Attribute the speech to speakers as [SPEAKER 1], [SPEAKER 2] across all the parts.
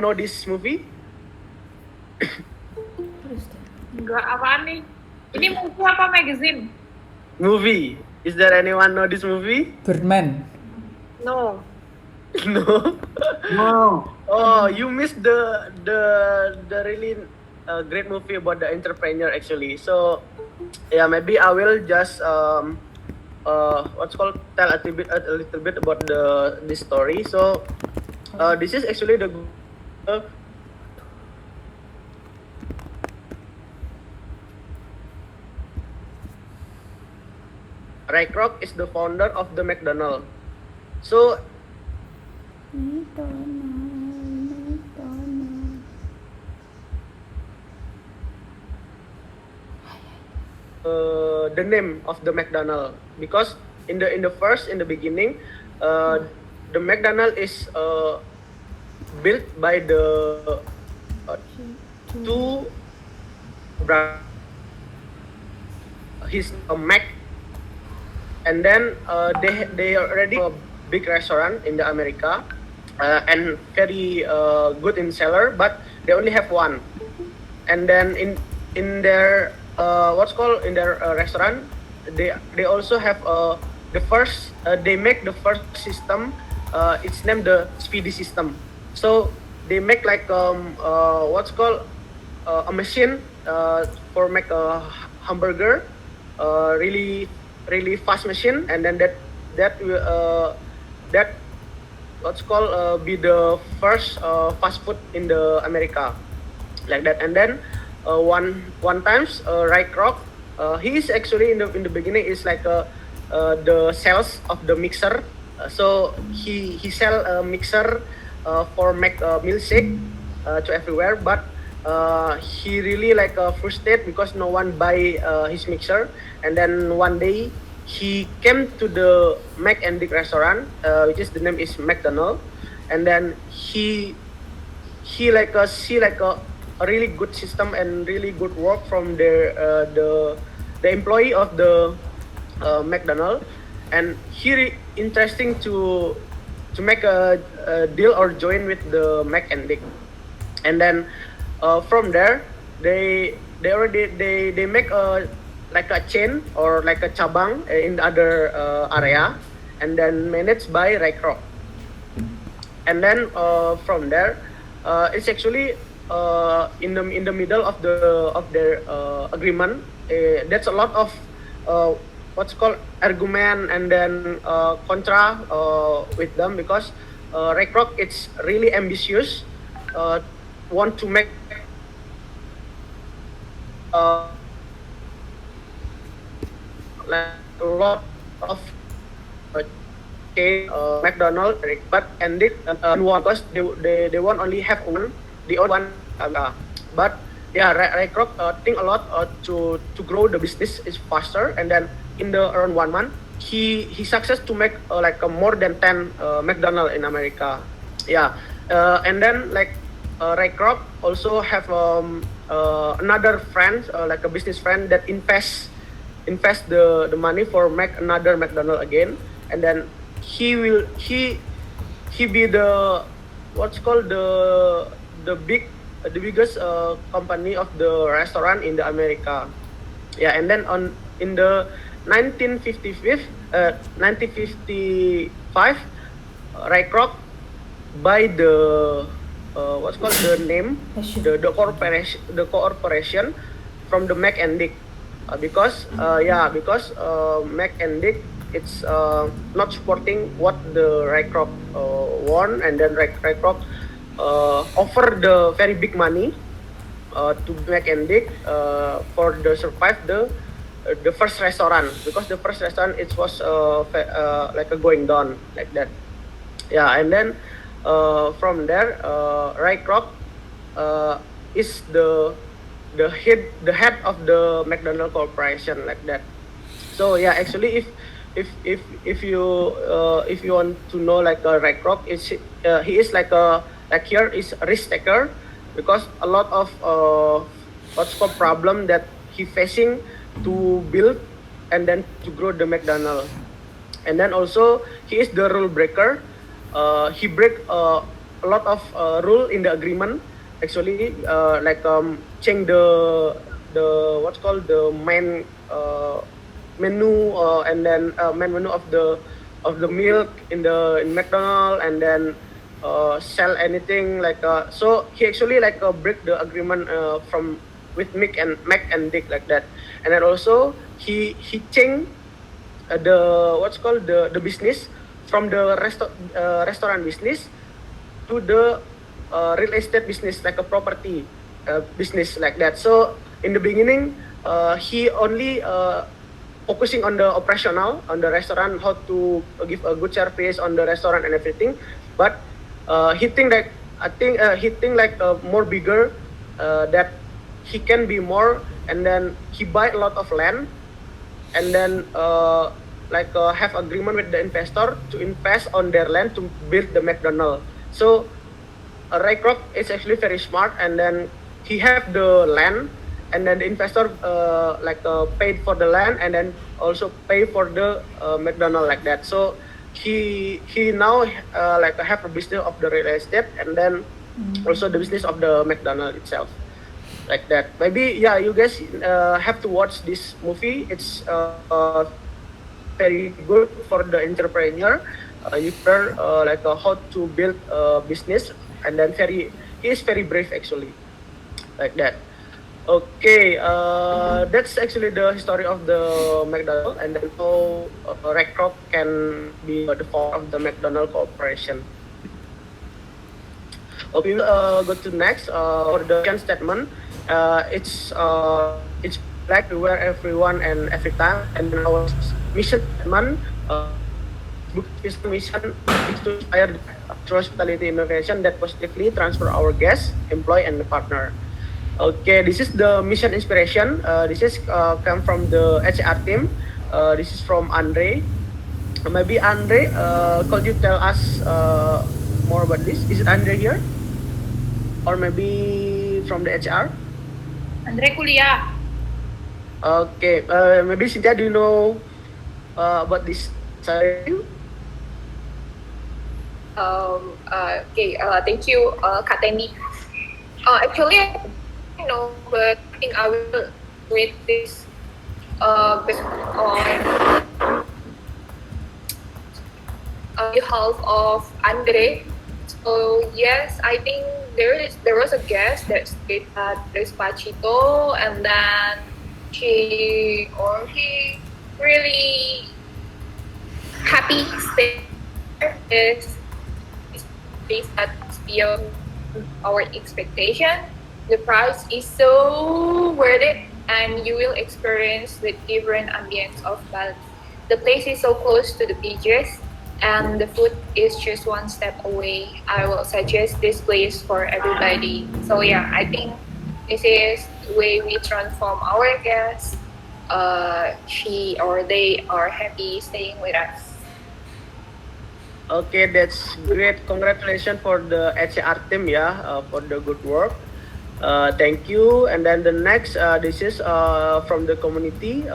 [SPEAKER 1] know this movie?
[SPEAKER 2] Enggak, apaan nih? Ini movie apa magazine?
[SPEAKER 1] Movie. Is there anyone know this movie?
[SPEAKER 3] Birdman.
[SPEAKER 2] No.
[SPEAKER 1] No.
[SPEAKER 4] No.
[SPEAKER 1] Oh, you missed the really great movie about the entrepreneur actually. So yeah, maybe I will just what's called tell a little bit about this story. So this is actually the Ray Kroc is the founder of the McDonald's. So the name of the McDonald's, because in the beginning, the McDonald's is built by the two brothers. His Mac, and then they already a big restaurant in the America, and very good in seller, but they only have one. And then in their what's called in their restaurant, they also have the first they make the first system. It's named the speedy system. So they make like what's called a machine for make a hamburger, really fast machine, and then that what's called be the first fast food in the America, like that. And then one times Ray Kroc, he is actually in the beginning is like the sales of the mixer. So he sell a mixer for make milkshake to everywhere, but he really like frustrated because no one buy his mixer. And then one day he came to the Mac and Dick restaurant, which is the name is McDonald. And then he like see like a really good system and really good work from the employee of the McDonald. And he interesting to make a deal or join with the Mac and Dick. And then from there they make a like a chain or like a cabang in the other area, and then managed by Ray Kroc. And then from there it's actually in the middle of their agreement. That's a lot of what's called argument and then contra with them, because Ray Kroc it's really ambitious, want to make like a lot of McDonald's, but ended one, because they won't only have one, the only one. But yeah, Ray Kroc think a lot to grow the business is faster. And then in the around 1 month, he success to make like more than 10 McDonald's in America. Yeah, and then like Ray Kroc also have another friend, like a business friend that invest the money for make another McDonald's again. And then he be the what's called the biggest company of the restaurant in the America. Yeah, and then in the 1955, Ray Kroc by the what's called the name the corporation from the Mac and Dick, because Mac and Dick it's not supporting what the Ray Kroc want. And then Ray Kroc offer the very big money to Mac and Dick for the survive the first restaurant, because the first restaurant it was like a going down like that. Yeah, and then from there Ray Kroc is the head of the McDonald Corporation like that. So yeah, actually if you want to know like Ray Kroc, he is like here is a risk taker, because a lot of what's called problem that he facing to build and then to grow the McDonald. And then also he is the rule breaker. He break a lot of rule in the agreement. Actually, like change the what's called the main menu, and then main menu of the milk in McDonald, and then sell anything like so he actually like break the agreement from with Mac and Dick like that. And then also he changed the what's called the business from the restaurant business to the real estate business, like a property business like that. So in the beginning, he only focusing on the operational on the restaurant, how to give a good service on the restaurant and everything. But he think like he think like more bigger, that he can be more, and then he buy a lot of land, and then like have agreement with the investor to invest on their land to build the McDonald. So Ray Kroc is actually very smart, and then he have the land, and then the investor like paid for the land, and then also pay for the McDonald like that. So he now like have a business of the real estate, and then also the business of the McDonald itself like that. Maybe yeah, you guys have to watch this movie. It's very good for the entrepreneur. You learn like how to build a business, and then he is very brave actually like that. Okay, that's actually the history of the McDonald, and then how Ray Kroc can be the founder of the McDonald Corporation. Okay, we will go to next for the mission statement. It's black everywhere, everyone, and every time. And then our mission statement, Bukit Vista mission is to inspire through hospitality innovation that positively transfer our guests, employee, and the partner. Okay, this is the mission inspiration. This is come from the HR team. This is from Andre. Maybe Andre, could you tell us more about this? Is it Andre here, or maybe from the HR?
[SPEAKER 2] Andre kuliah.
[SPEAKER 1] Okay, maybe Cynthia, do you know about this? Sorry.
[SPEAKER 3] Okay, thank you, Kak Temi. Actually, I don't know, but I think I will read this based on behalf of Andre. So yes, I think there was a guest that stayed at Despacito, and then he really happy stay there. Is place that's beyond our expectation. The price is so worth it, and you will experience the different ambience of Bali. The place is so close to the beaches, and the food is just one step away. I will suggest this place for everybody. So yeah, I think this is the way we transform our guests. She or they are happy staying with us.
[SPEAKER 1] Okay, that's great. Congratulations for the HR team, yeah, for the good work. Thank you. And then the next, this is from the community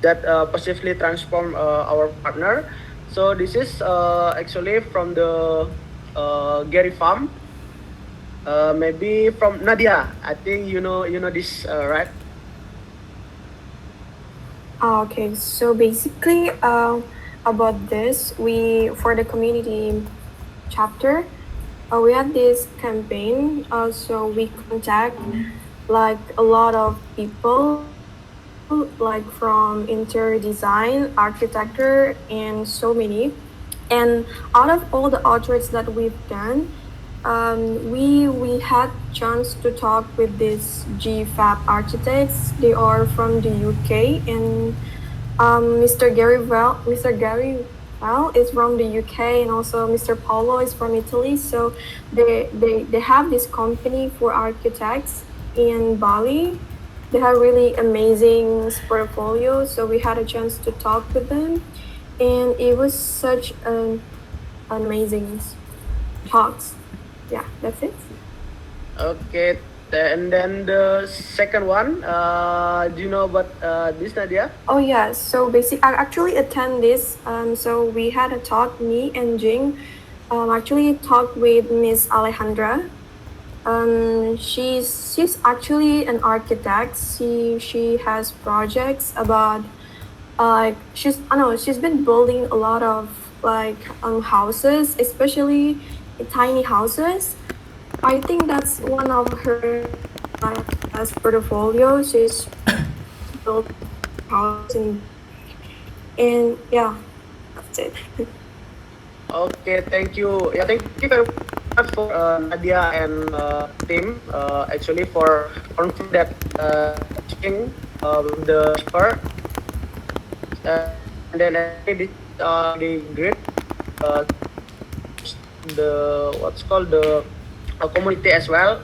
[SPEAKER 1] that positively transform our partner. So this is actually from the Gary Farm. Maybe from Nadia. I think you know this, right?
[SPEAKER 4] Okay, so basically, about this, we for the community chapter, we had this campaign. So we contact like a lot of people, like from interior design, architecture, and so many. And out of all the outreach that we've done, we had chance to talk with these GFAB architects. They are from the UK, and Mr. Gary Val is from the UK, and also Mr. Paulo is from Italy. So they have this company for architects in Bali. They have really amazing portfolio. So we had a chance to talk with them, and it was such an amazing talks. Yeah, that's it.
[SPEAKER 1] Okay, and then the second one, do you know about this, Nadia?
[SPEAKER 4] Oh yeah, so basically I actually attend this. So we had a talk, me and Jing, actually talked with Miss Alejandra. She's actually an architect. She has projects about like I know she's been building a lot of like houses, especially tiny houses. I think that's one of her best portfolio. She's built houses and yeah, that's it.
[SPEAKER 1] Okay, thank you. Yeah, thank you very much for Nadia and team actually for confirm that teaching with the spur and then actually this really great uh, the what's called the community as well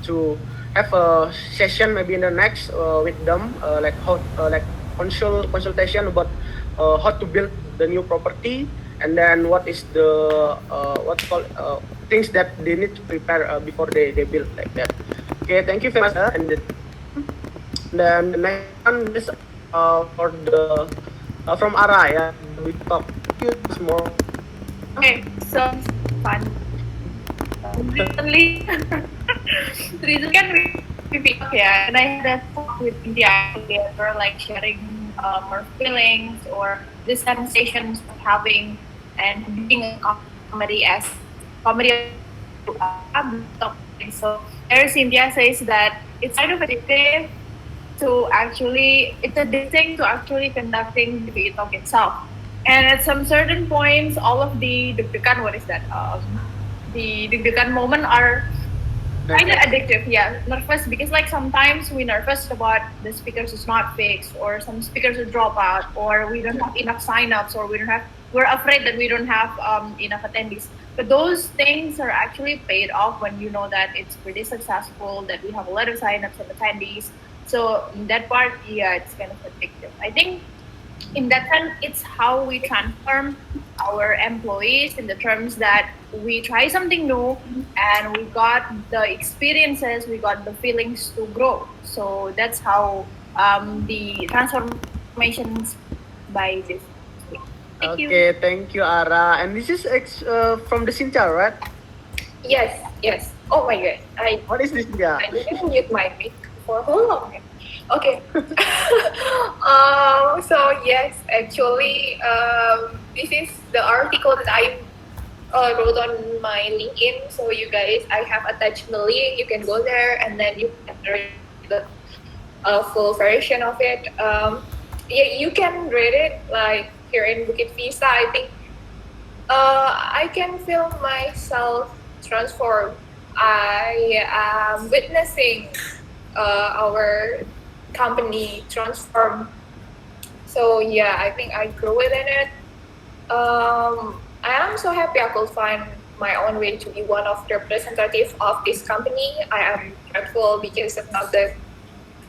[SPEAKER 1] to have a session maybe in the next with them like how like consultation about how to build the new property and then what is the what's called things that they need to prepare before they build like that. Okay, thank you very much. And then the next one is for the from Ara, yeah, we talk more.
[SPEAKER 2] Okay, so fun. Recently, recently kan we pick up ya, and I had a talk with India. They were like sharing our feelings or the sensations of having and being a comedy. So there's India says that it's kind of addictive to actually it's addicting to actually conducting the talk itself. And at some certain points, all of the deg-degan, what is that? The deg-degan moment are kind of addictive. Yeah, nervous because like sometimes we nervous about the speakers is not fixed, or some speakers will drop out, or we don't have enough sign-ups, or we're afraid that we don't have enough attendees. But those things are actually paid off when you know that it's pretty successful, that we have a lot of sign-ups and attendees. So in that part, yeah, it's kind of addictive. I think in that sense, it's how we transform our employees in the terms that we try something new and we got the experiences, we got the feelings to grow. So that's how the transformations by this. Thank you.
[SPEAKER 1] Okay, thank you, Ara. And this is from the Sincha, right?
[SPEAKER 3] Yes, yes. Oh my god,
[SPEAKER 1] What is this? Yeah.
[SPEAKER 3] I didn't mute my mic for how long? Okay. So yes, actually, this is the article that I wrote on my LinkedIn. So you guys, I have attached the link. You can go there and then you can read the full version of it. Yeah, you can read it like here in Bukit Vista. I think I can feel myself transform. I am witnessing our company transform. So yeah, I think I grew within it. I am so happy I could find my own way to be one of the representative of this company. I am grateful because of the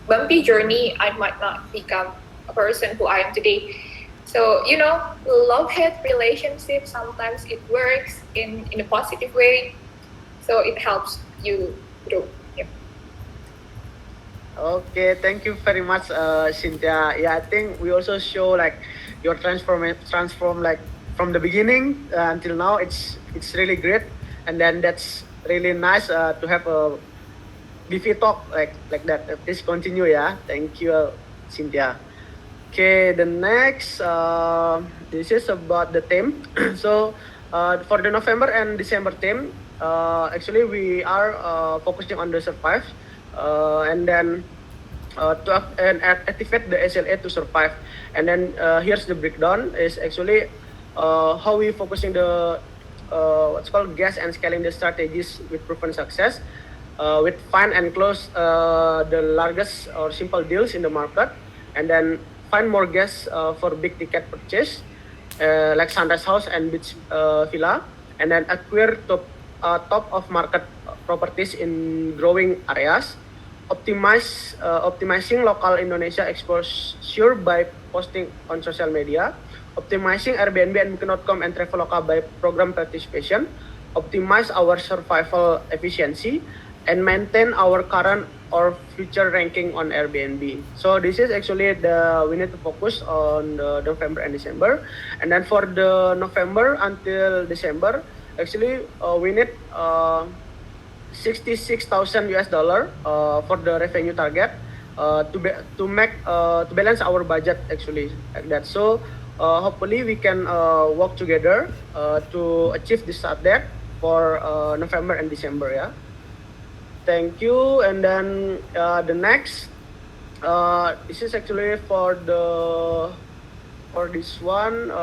[SPEAKER 3] bumpy journey, I might not become a person who I am today. So, you know, love-hate relationship, sometimes it works in a positive way. So it helps you grow. Yep.
[SPEAKER 1] Okay, thank you very much, Cynthia. Yeah, I think we also show like your transform like from the beginning until now. It's really great, and then that's really nice to have a BV talk like that. Please continue, yeah. Thank you, Cynthia. Okay, the next this is about the theme. So for the November and December theme, actually we are focusing on the survive, and then to activate the SLA to survive. And then here's the breakdown is actually how we focusing the what's called gas and scaling the strategies with proven success. With find and close the largest or simple deals in the market, and then find more guests for big ticket purchase like Sunrise House and Beach Villa, and then acquire top of market properties in growing areas, optimizing local Indonesia exposure by posting on social media, optimizing Airbnb and Booking.com and Traveloka by program participation, optimize our survival efficiency, and maintain our current or future ranking on Airbnb. So this is actually we need to focus on the November and December. And then for the November until December, actually we need 66,000 US dollar for the revenue target to make to balance our budget actually like that. So hopefully we can work together to achieve this target for November and December. Yeah. Thank you. And then the next, this is actually for this one.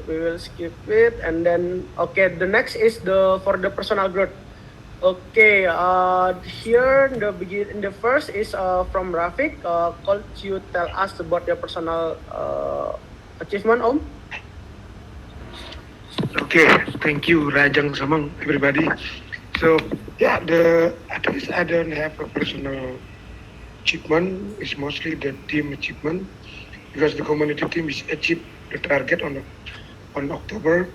[SPEAKER 1] We will skip it. And then okay, the next is the for the personal growth. Okay, here in the first is from Rafik. Could you tell us about your personal achievement, Om?
[SPEAKER 5] Okay, thank you, Rajang Samang, everybody. So, yeah, at least I don't have a personal achievement. It's mostly the team achievement because the community team is achieved the target on October.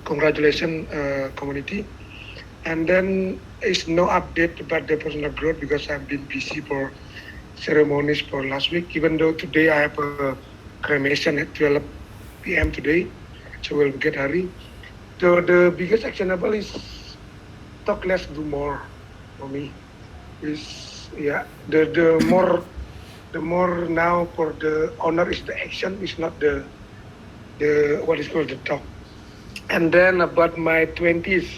[SPEAKER 5] Congratulations, community. And then it's no update about the personal growth because I've been busy for ceremonies for last week. Even though today I have a cremation at 12 p.m. today, so we'll get hurry. So the biggest actionable is talk less, do more for me. Is the more now for the honor is the action, is not the what is called the talk. And then about my 20s,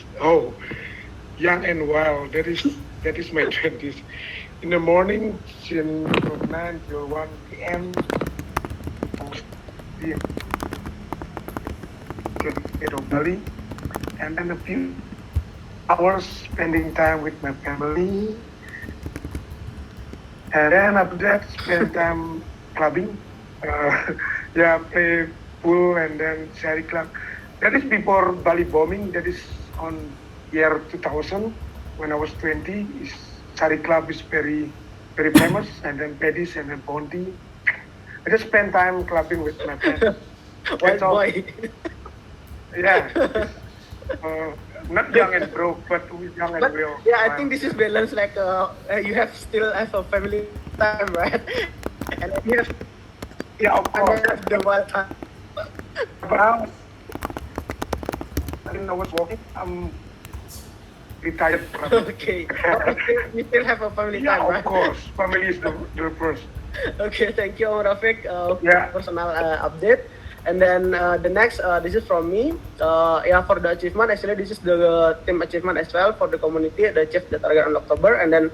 [SPEAKER 5] young and wild. That is my 20s. In the morning, from 9 till 1 p.m. Of Bali, and then a few hours spending time with my family, and then after that spend time clubbing, play pool and then Sari Club. That is before Bali bombing. That is on year 2000 when I was 20. Sari Club is very very famous, and then Pedis and then Ponti. I just spend time clubbing with my friends.
[SPEAKER 1] White boy.
[SPEAKER 5] Yeah. Not young and broke, but young and real.
[SPEAKER 1] Yeah, I think this is balance. Like you still have a family time, right? And then you have
[SPEAKER 5] of course.
[SPEAKER 1] The wild time.
[SPEAKER 5] But I didn't know what's walking. I'm retired.
[SPEAKER 1] Okay. You still have a family time, right?
[SPEAKER 5] Of course. Family is the first.
[SPEAKER 1] Okay, thank you, Rafiq,
[SPEAKER 5] Yeah.
[SPEAKER 1] personal update. And then the next, this is from me. For the achievement, actually, this is the team achievement as well for the community. The achieved the target on October, and then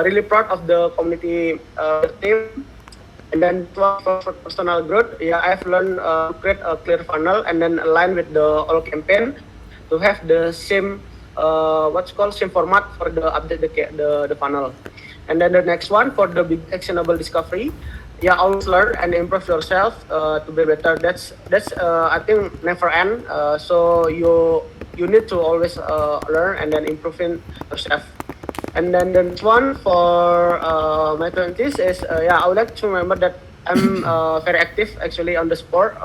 [SPEAKER 1] really proud of the community team. And then for personal growth, I've learned create a clear funnel and then align with the all campaign to have the same same format for the update the funnel. And then the next one for the big actionable discovery. Always learn and improve yourself to be better. That's I think never end. So you need to always learn and then improving yourself. And then the next one for my 20s is I would like to remember that I'm very active actually on the sport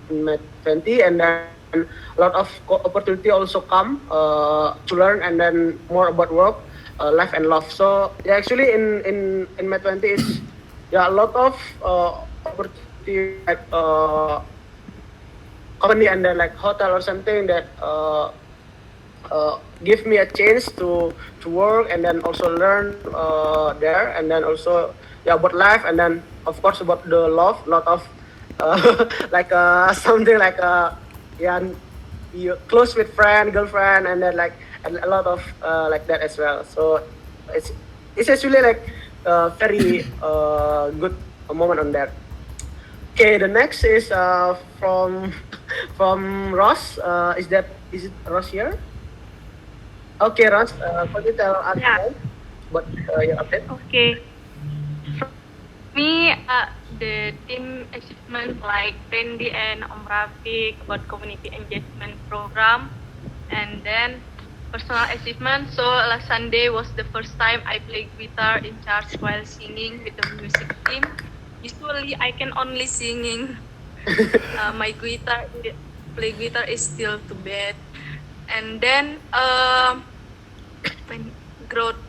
[SPEAKER 1] in my 20, and then a lot of opportunity also come to learn and then more about work, life and love. So actually in my 20s, a lot of opportunity like company and then like hotel or something that give me a chance to work and then also learn there, and then also about life, and then of course about the love, lot of like something like you close with friend, girlfriend, and then like and a lot of like that as well. So it's actually like very good moment on that. Okay, the next is from Ross. Is it Ross here? Okay, Ross, could you tell us about your update?
[SPEAKER 6] Okay. For me, the team achievement like Randy and Om Rafiq about community engagement program, and then personal achievement. So last Sunday was the first time I played guitar in church while singing with the music team. Usually I can only singing. My play guitar is still too bad. And then when growth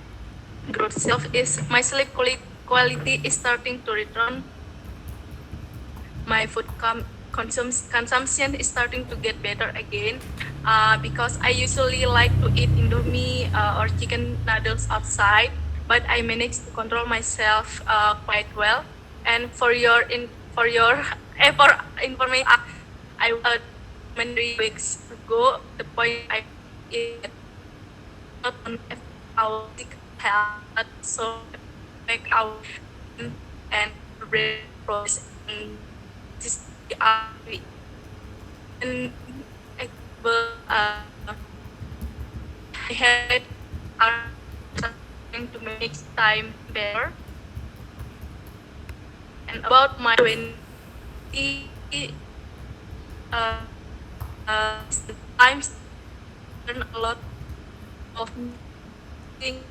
[SPEAKER 6] self is my sleep quality is starting to return. My food consumption is starting to get better again. because I usually like to eat Indomie or chicken noodles outside, but I managed to control myself quite well. And for your for information, I many 3 weeks ago, the point I eat not only affect our physical health, but also affect our and brain process and this and I had are trying to make time better. And about my 20, uh, times learn a lot of things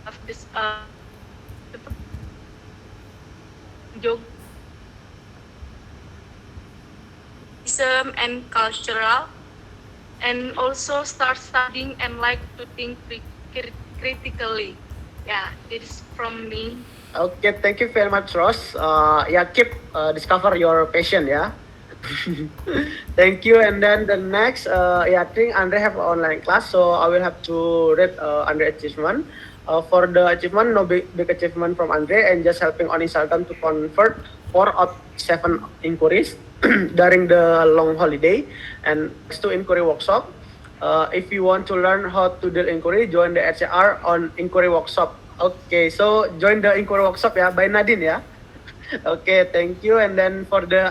[SPEAKER 6] of this geographism and cultural, and also start studying and like to think critically. Yeah, this is from me.
[SPEAKER 1] Okay, thank you very much, Ross. Yeah, keep discover your passion. Yeah. Thank you. And then the next, yeah, I think Andre have online class, so I will have to read Andre achievement. For the achievement, no big achievement from Andre, and just helping on Instagram to convert 4 out 7 inquiries during the long holiday, and next to inquiry workshop. If you want to learn how to deal inquiry, join the HCR on inquiry workshop. Okay, so join the inquiry workshop ya by Nadine ya. Okay, thank you. And then for the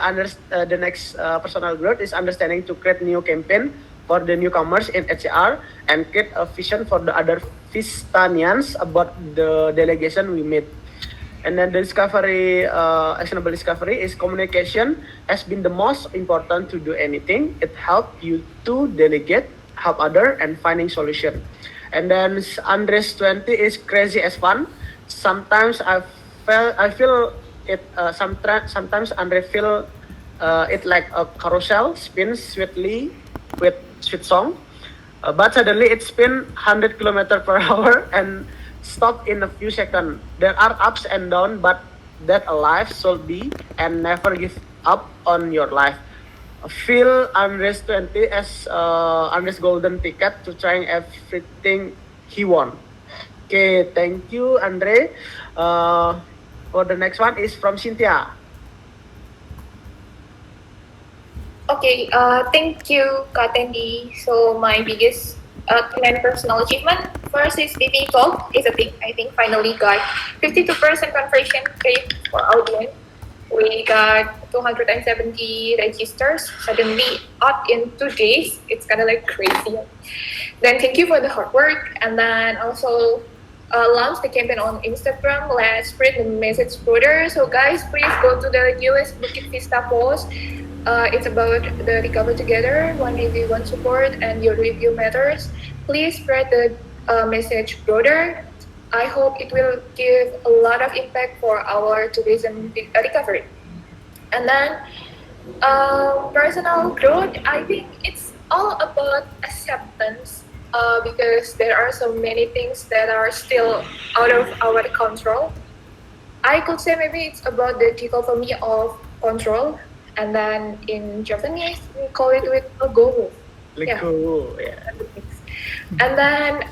[SPEAKER 1] next personal growth is understanding to create new campaign for the newcomers in HCR and create a vision for the other Vistanians about the delegation we made. And then the discovery, actionable discovery is communication has been the most important to do anything. It helps you to delegate, help other, and finding solution. And then Andres 20 is crazy as fun. Sometimes I feel it. Sometimes Andre feel it like a carousel spins sweetly with sweet song, but suddenly it spin 100 km per hour and stop in a few seconds. There are ups and downs, but that a life should be, and never give up on your life. Feel Andres 20 as Andres golden ticket to trying everything he want. Okay, thank you, Andre. For the next one is from Cynthia.
[SPEAKER 3] Okay, thank you, Kak Tendi. So my biggest and personal achievement first is DP Talk is a thing. I think finally got 52% conversion rate for audience. We got 270 registers suddenly up in 2 days. It's kind of like crazy. Then thank you for the hard work, and then also launch the campaign on Instagram. Let's spread the message further. So guys, please go to the newest Bukit Vista post. It's about the recover together, one review, one support, and your review matters. Please spread the message broader. I hope it will give a lot of impact for our tourism recovery. And then personal growth, I think it's all about acceptance because there are so many things that are still out of our control. I could say maybe it's about the dichotomy of control, and then in Japanese we call it with a goal.
[SPEAKER 1] Yeah.
[SPEAKER 3] And then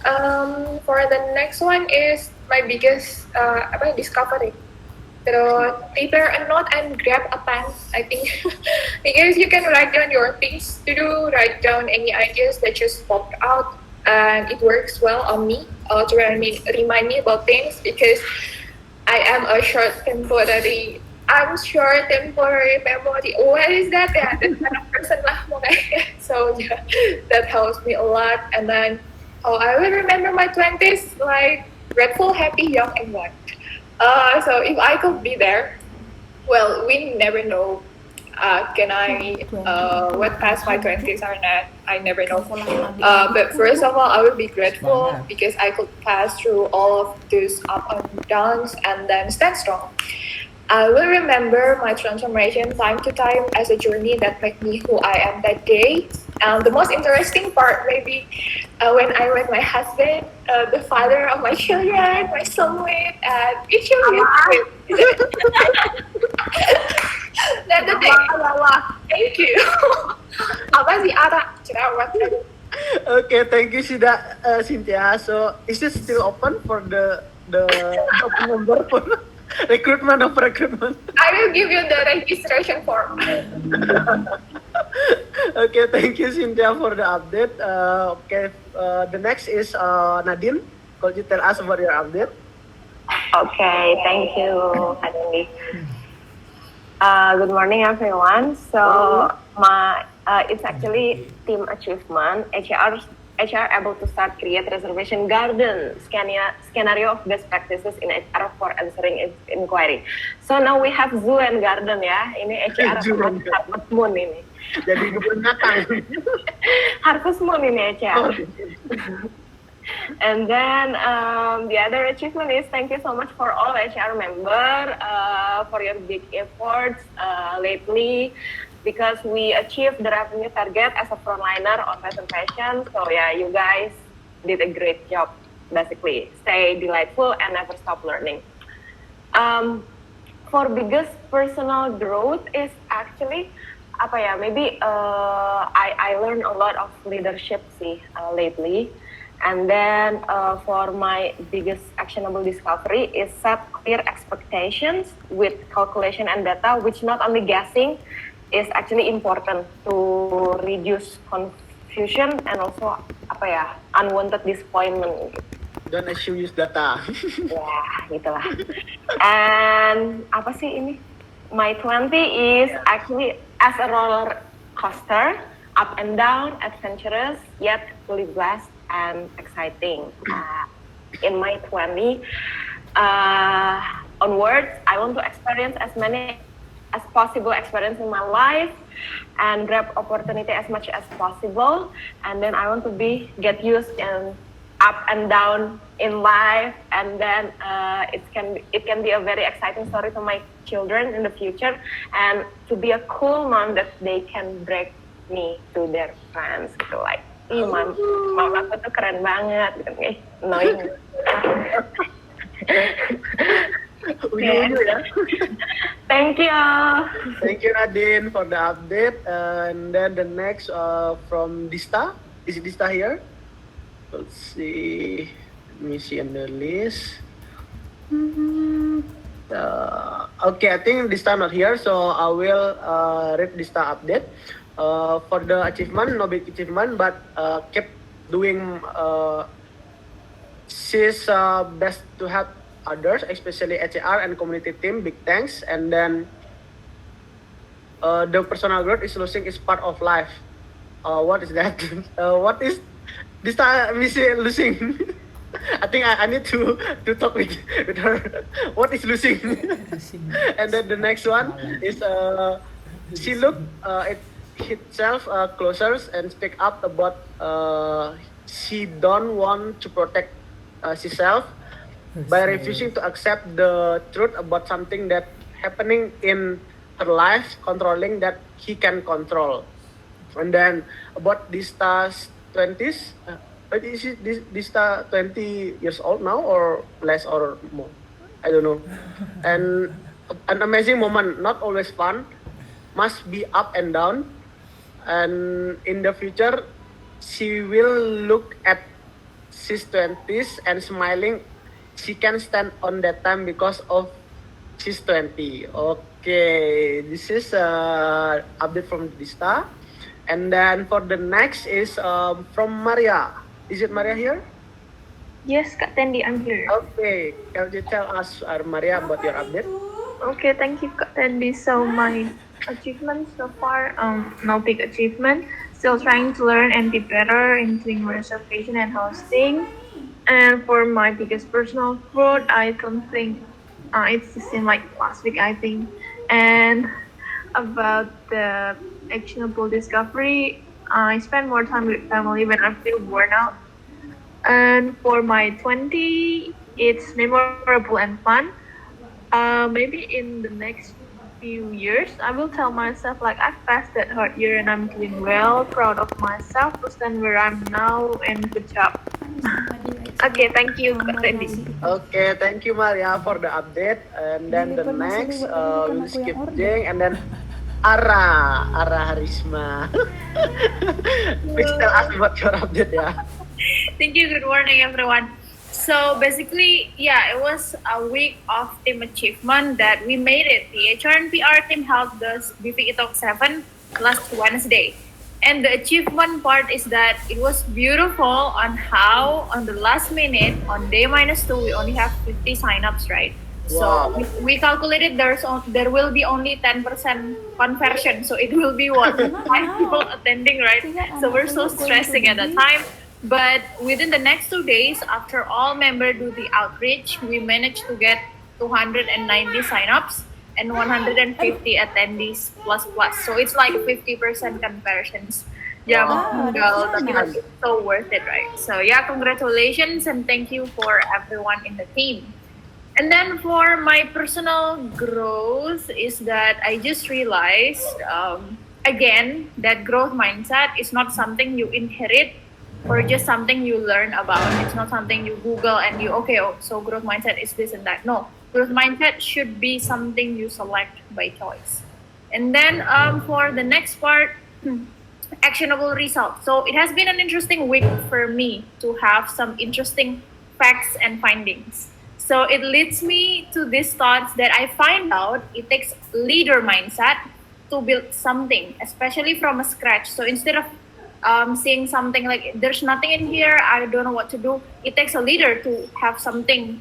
[SPEAKER 3] for the next one is my biggest discovery. So prepare a note and grab a pen, I think, because you can write down your things to do, write down any ideas that just popped out, and it works well on me to remind me about things because I am a short-temporary memory. What is that? Yeah, that kind of person lah. So yeah, that helps me a lot. And then, I will remember my 20s like grateful, happy, young, and wild. So if I could be there, well, we never know. Can I what past my 20s or not? I never know. But first of all, I will be grateful because I could pass through all of these up and downs and then stand strong. I will remember my transformation time to time as a journey that made me who I am that day. The most interesting part maybe when I met my husband, the father of my children, my soulmate, and each of you. That's the thing. Thank you. Apa sih Ara? Jerawat.
[SPEAKER 1] Okay, thank you, Cynthia. So, is it still open for the open number for recruitment?
[SPEAKER 3] I will give you the registration form.
[SPEAKER 1] Okay, thank you, Cynthia, for the update. Okay, the next is Nadine. Could you tell us about your update?
[SPEAKER 7] Okay, thank you, Handy. Good morning, everyone. So, it's actually team achievement. HR able to start create reservation garden scenario of best practices in HR for answering inquiry. So now we have zoo and garden ya. Ini HR
[SPEAKER 1] Zoo and
[SPEAKER 7] Harvest Moon ini.
[SPEAKER 1] Jadi kebun binatang.
[SPEAKER 7] Harvest Moon ini HR.
[SPEAKER 1] Oh.
[SPEAKER 7] And then the other achievement is thank you so much for all HR member for your big efforts lately, because we achieved the revenue target as a frontliner on fashion fashion. So yeah, you guys did a great job. Basically, stay delightful and never stop learning. For biggest personal growth is actually apa ya? Maybe I learned a lot of leadership sih lately. And then for my biggest actionable discovery is set clear expectations with calculation and data, which not only guessing is actually important to reduce confusion and also apa ya, unwanted disappointment.
[SPEAKER 1] Don't assume use data.
[SPEAKER 7] Ya, gitulah. And apa sih ini? My 20 is actually as a roller coaster, up and down, adventurous, yet fully blessed and exciting. In my 20 onwards, I want to experience as many as possible experience in my life and grab opportunity as much as possible. And then I want to get used and up and down in life. And then it can be a very exciting story to my children in the future, and to be a cool mom that they can break me to their friends gitu, like mama aku tuh keren banget gitu nih, annoying.
[SPEAKER 1] Unyu ya.
[SPEAKER 7] Thank you.
[SPEAKER 1] Thank you, Nadine, for the update. And then the next from Dista. Is Dista here? Let's see. Let me see on the list. Okay, I think Dista not here, so I will read Dista update. For the achievement, no big achievement, but keep doing she's best to help others, especially HR and community team. Big thanks. And then the personal growth is losing is part of life. What is that? What is this time losing? I think I need to talk with her. What is losing? And then the next one is she look at herself closer and speak up about she don't want to protect herself by refusing to accept the truth about something that happening in her life, controlling that he can control. And then about Dista's 20s, is it Dista 20 years old now or less or more? I don't know. And an amazing moment, not always fun, must be up and down. And in the future, she will look at his 20s and smiling. She can stand on that time because of she's 20. Okay, this is update from Dista. And then for the next is from Maria. Is it Maria here?
[SPEAKER 8] Yes, Kak Tendi, I'm here.
[SPEAKER 1] Okay, can you tell us, Maria, about your update?
[SPEAKER 8] Okay, thank you, Kak Tendi. So my achievement so far, no big achievement. Still trying to learn and be better in doing reservation and hosting. And for my biggest personal growth, I don't think it's the same like last week, I think. And about the actionable discovery, I spend more time with family when I feel worn out. And for my 20, it's memorable and fun. Maybe in the next few years, I will tell myself like I've passed that hard year and I'm doing well, proud of myself to stand where I'm now, and good job. Okay, thank you, Kak Tendi.
[SPEAKER 1] Okay, thank you, Maria, for the update. And then the next, we'll skip Jing. And then Ara Harisma. Please tell us about your update, yeah.
[SPEAKER 2] Thank you. Good morning, everyone. So basically, yeah, it was a week of team achievement that we made it. The HR and PR team held the BPE Talk 7 last Wednesday. And the achievement part is that it was beautiful on how, on the last minute, on day -2, we only have 50 signups, right? So
[SPEAKER 1] Wow.
[SPEAKER 2] we calculated there will be only 10% conversion. So it will be what? 5 people attending, right? So we're so stressing at that time. But within the next 2 days, after all members do the outreach, we managed to get 290 signups and 150 attendees plus plus. So it's like 50% conversions. Yeah,
[SPEAKER 1] Wow.
[SPEAKER 2] meninggal, tapi like it's so worth it, right? So yeah, congratulations and thank you for everyone in the team. And then for my personal growth is that I just realized again that growth mindset is not something you inherit or just something you learn about. It's not something you Google and you okay. Oh, so growth mindset is this and that. No, growth mindset should be something you select by choice. And then for the next part, actionable results. So it has been an interesting week for me to have some interesting facts and findings. So it leads me to these thoughts that I find out it takes leader mindset to build something, especially from a scratch. So instead of seeing something like there's nothing in here, I don't know what to do. It takes a leader to have something,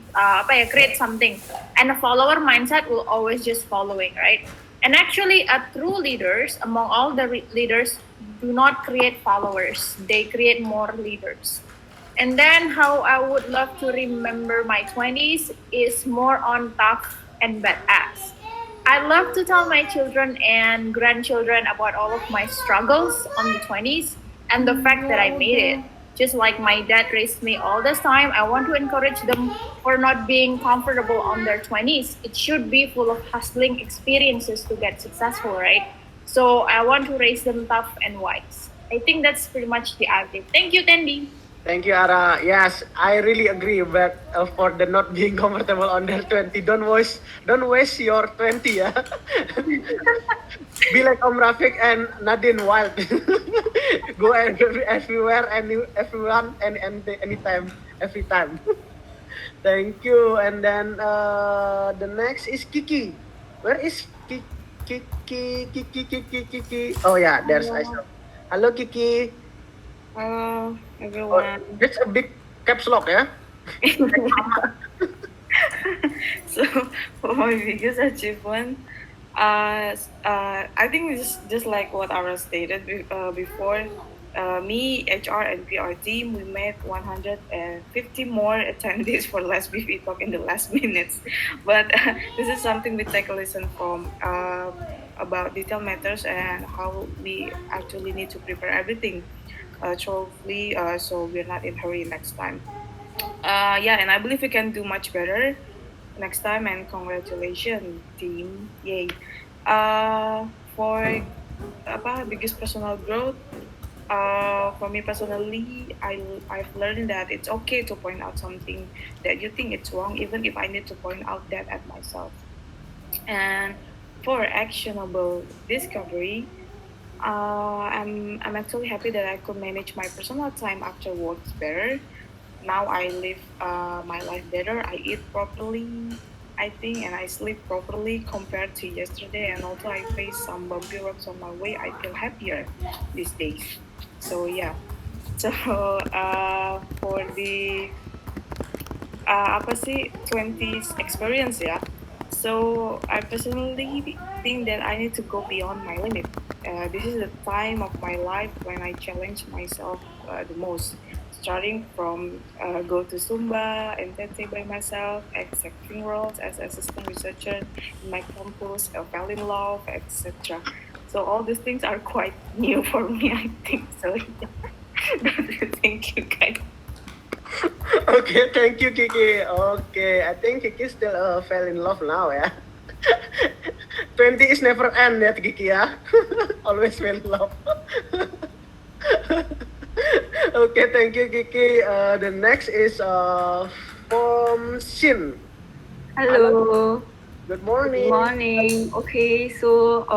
[SPEAKER 2] create something, and a follower mindset will always just following, right? And actually, a true leaders among all the leaders do not create followers; they create more leaders. And then how I would love to remember my 20s is more on tough and badass. I love to tell my children and grandchildren about all of my struggles on the 20s and the fact that I made it. Just like my dad raised me all this time, I want to encourage them for not being comfortable on their 20s. It should be full of hustling experiences to get successful, right? So I want to raise them tough and wise. I think that's pretty much the update. Thank you, Tandy.
[SPEAKER 1] Thank you, Ara. Yes, I really agree. But for the not being comfortable on their 20, don't waste your 20, yeah. Be like Om Rafiq and Nadine Wild. Go everywhere, everyone, and anytime, every time. Thank you. And then the next is Kiki. Where is Kiki? Oh yeah, there's I saw. Hello, Kiki.
[SPEAKER 9] Hello,
[SPEAKER 1] Oh,
[SPEAKER 9] everyone.
[SPEAKER 1] it's a big caps lock, yeah.
[SPEAKER 9] So, for my biggest achievement, I think it's just like what Ara stated before. Me, HR, and PR team, we made 150 more attendees for last BV talk in the last minutes. But this is something we take a lesson from about detail matters and how we actually need to prepare everything thoroughly so we're not in hurry next time. Yeah, and I believe we can do much better next time. And congratulations, team! Yay! For biggest personal growth. For me personally, I've learned that it's okay to point out something that you think it's wrong, even if I need to point out that at myself. And for actionable discovery, I'm actually happy that I could manage my personal time after works better. Now I live my life better. I eat properly, I think, and I sleep properly compared to yesterday. And also, I face some bumpy roads on my way. I feel happier these days. So yeah. So for the apa sih 20s experience ya. So I personally think that I need to go beyond my limit. This is the time of my life when I challenge myself the most. Starting from go to Sumba and then stay by myself, accepting roles as assistant researcher in my campus, fell in love, etc. So all these things are quite new for me, I think. So yeah. Thank you, guys.
[SPEAKER 1] Okay, thank you, Kiki. Okay, I think Kiki still fell in love now, yeah. 20 is never end, ya, Kiki, ya. Always fell in love. Okay, thank you, Kiki. The next is from Shin.
[SPEAKER 8] Hello.
[SPEAKER 1] Good
[SPEAKER 10] Good
[SPEAKER 1] morning.
[SPEAKER 10] morning. Okay, so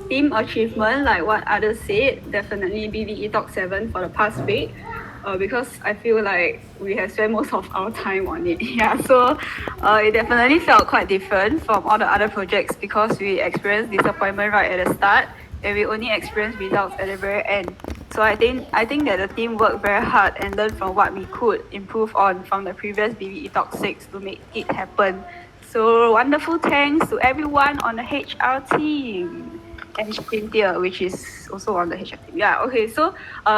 [SPEAKER 10] team achievement, like what others said, definitely BVE Talk 7 for the past week. Because I feel like we have spent most of our time on it. Yeah, so it definitely felt quite different from all the other projects because we experienced disappointment right at the start and we only experienced results at the very end. So I think that the team worked very hard and learned from what we could improve on from the previous BVE Talk 6 to make it happen. So wonderful thanks to everyone on the HR team and Cynthia, which is also on the HR team. Yeah, okay. So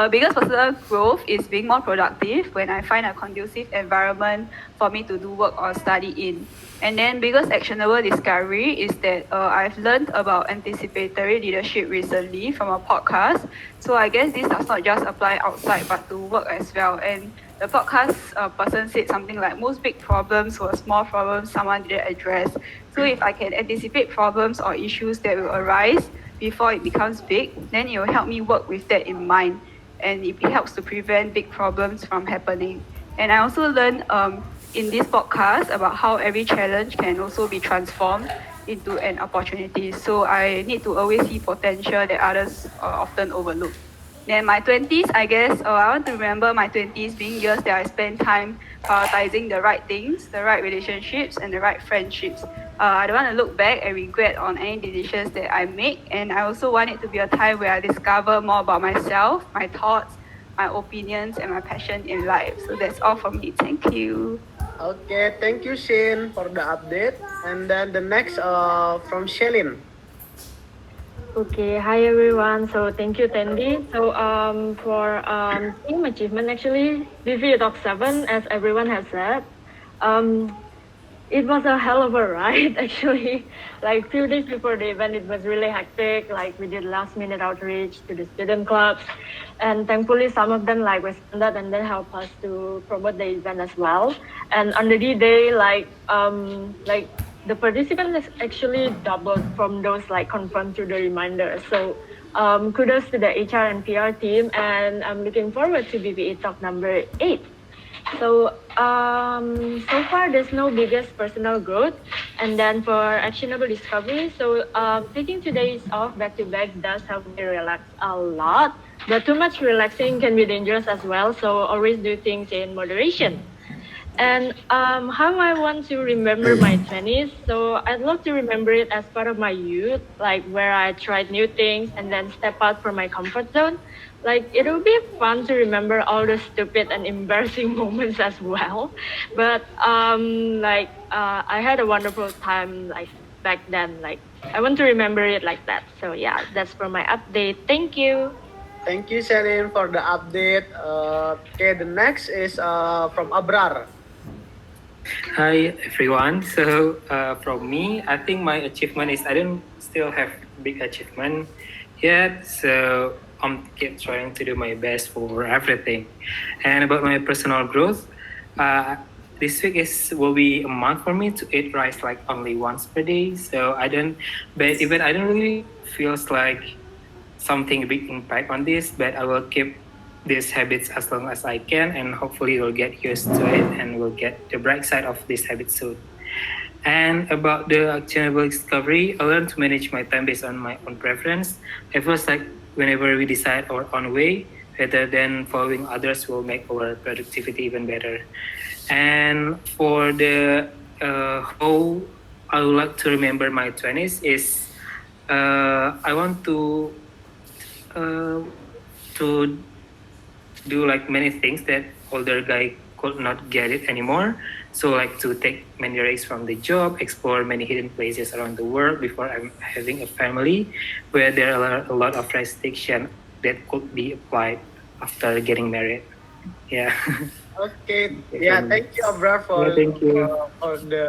[SPEAKER 10] biggest personal growth is being more productive when I find a conducive environment for me to do work or study in. And then biggest actionable discovery is that I've learned about anticipatory leadership recently from a podcast. So I guess this does not just apply outside but to work as well. And the podcast person said something like most big problems were small problems someone didn't address. So if I can anticipate problems or issues that will arise before it becomes big, then it will help me work with that in mind. And it helps to prevent big problems from happening. And I also learned in this podcast about how every challenge can also be transformed into an opportunity. So I need to always see potential that others often overlook. Then my 20s, I guess, I want to remember my 20s being years that I spent time prioritizing the right things, the right relationships, and the right friendships. I don't want to look back and regret on any decisions that I make. And I also want it to be a time where I discover more about myself, my thoughts, my opinions, and my passion in life. So that's all from me. Thank you.
[SPEAKER 1] Okay, thank you, Shane, for the update. And then the next from Shelin.
[SPEAKER 7] Okay, hi everyone. So thank you, Tandy. So for team achievement, actually, VV Talk 7, as everyone has said, um, it was a hell of a ride actually. Like few days before the event, it was really hectic. Like we did last minute outreach to the student clubs, and thankfully some of them like responded and then helped us to promote the event as well. And on the D-Day, like the participants actually doubled from those like confirmed to the reminder. So kudos to the HR and PR team, and I'm looking forward to BBA Talk number 8. So far there's no biggest personal growth. And then for actionable discovery, taking 2 days off back to back does help me relax a lot. But too much relaxing can be dangerous as well. So always do things in moderation. And how I want to remember my 20s. So I'd love to remember it as part of my youth, like where I tried new things and then step out from my comfort zone. Like it will be fun to remember all the stupid and embarrassing moments as well. But I had a wonderful time like back then. Like I want to remember it like that. So yeah, that's for my update. Thank you.
[SPEAKER 1] Thank you, Shelin, for the update. Okay, the next is from Abrar.
[SPEAKER 11] Hi everyone. So from me, I think my achievement is I don't still have big achievement yet. So I'm keep trying to do my best for everything. And about my personal growth, this week will be a month for me to eat rice like only once per day. So I don't really feels like something big impact on this, but I will keep these habits as long as I can, and hopefully we'll get used to it and we'll get the bright side of this habit soon. And about the actionable discovery, I learned to manage my time based on my own preference. I feel like whenever we decide our own way, rather than following others, will make our productivity even better. And for the how I would like to remember my 20s is I want uh, to do like many things that older guy could not get it anymore. So like to take many risks from the job, explore many hidden places around the world before I'm having a family, where there are a lot of restrictions that could be applied after getting married. Yeah.
[SPEAKER 1] Okay,
[SPEAKER 11] Okay,
[SPEAKER 1] yeah,
[SPEAKER 11] from me.
[SPEAKER 1] thank you, Abrar,
[SPEAKER 11] Yeah, thank you.
[SPEAKER 1] for the